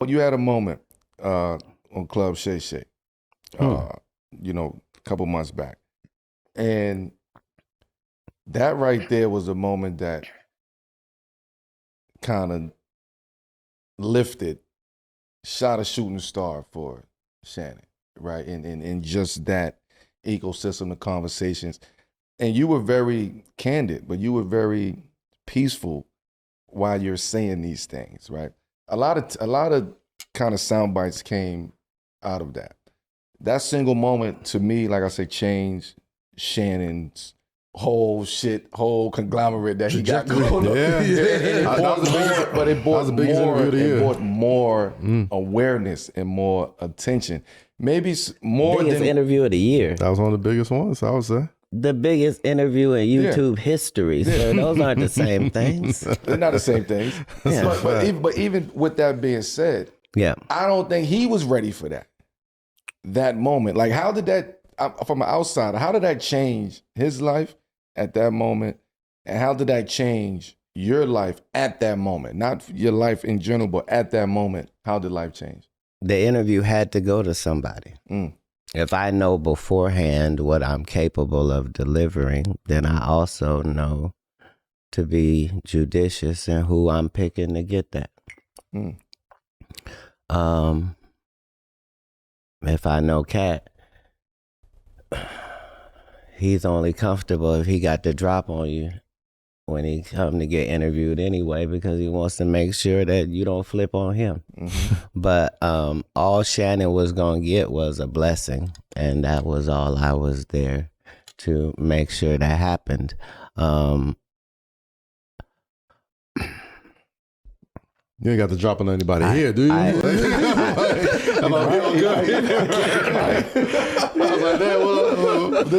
But you had a moment on Club Shay Shay, a couple months back. And that right there was a moment that kind of lifted, shot a shooting star for Shannon, right? And just that ecosystem of conversations. And you were very candid, but you were very peaceful while you're saying these things, right? A lot of kind of sound bites came out of that. That single moment to me, like I say, changed Shannon's whole conglomerate that he got going on. But it brought more awareness and more attention. Maybe more biggest interview of the year. That was one of the biggest ones, I would say. The biggest interview in YouTube history. So those aren't the same things. They're not the same things. Yeah. But even with that being said, I don't think he was ready for that moment. Like, how did that, from an outsider, how did that change his life at that moment? And how did that change your life at that moment? Not your life in general, but at that moment, how did life change? The interview had to go to somebody. If I know beforehand what I'm capable of delivering, then I also know to be judicious in who I'm picking to get that. If I know Cat, he's only comfortable if he got the drop on you when he come to get interviewed anyway, because he wants to make sure that you don't flip on him. But all Shannon was gonna get was a blessing, and that was all I was there to make sure that happened. You ain't got the drop on anybody here, do you? I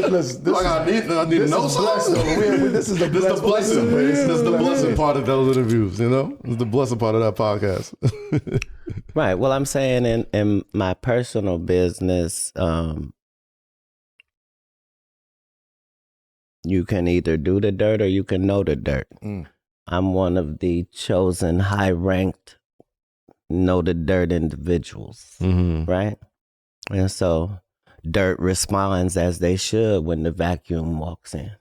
was like, I need to know something. This is the blessing. This is the blessing part of those interviews, you know? It's the blessing part of that podcast. Right. Well, I'm saying in my personal business, you can either do the dirt or you can know the dirt. I'm one of the chosen high-ranked know the dirt individuals, right? And so dirt responds as they should when the vacuum walks in.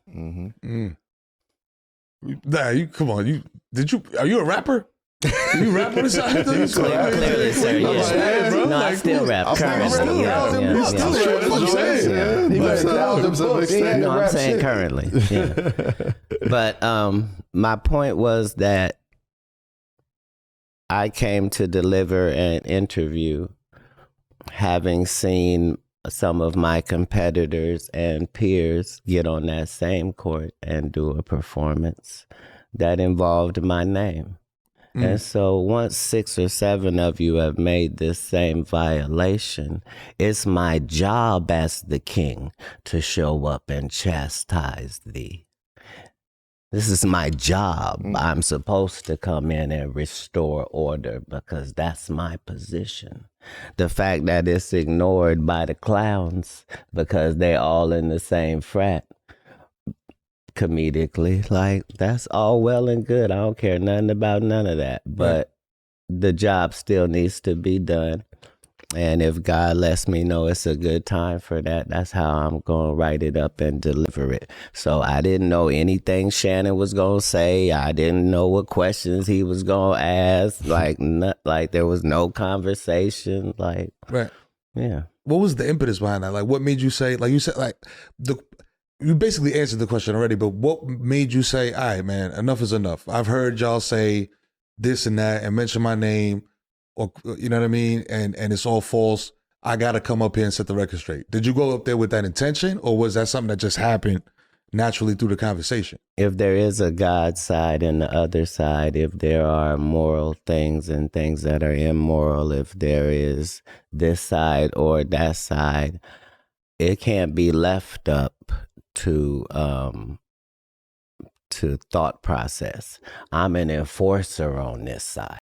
Nah, come on. Are you a rapper? You rap on the side? Clearly, sir, yeah. Bro, No, I still rap currently. No, I'm saying currently. Yeah. But my point was that I came to deliver an interview having seen some of my competitors and peers get on that same court and do a performance that involved my name. And so once 6 or 7 of you have made this same violation, it's my job as the king to show up and chastise thee. This is my job. I'm supposed to come in and restore order because that's my position. The fact that it's ignored by the clowns because they're all in the same frat, comedically, like, that's all well and good. I don't care nothing about none of that. But the job still needs to be done. And if God lets me know it's a good time for that, that's how I'm going to write it up and deliver it. So I didn't know anything Shannon was going to say. I didn't know what questions he was going to ask. Like there was no conversation. Like, yeah. What was the impetus behind that? Like, what made you say, like you said, like you basically answered the question already, but what made you say, all right, man, enough is enough. I've heard y'all say this and that and mention my name, or you know what I mean? And it's all false. I got to come up here and set the record straight. Did you go up there with that intention, or was that something that just happened naturally through the conversation? If there is a God side and the other side, if there are moral things and things that are immoral, if there is this side or that side, it can't be left up to thought process. I'm an enforcer on this side.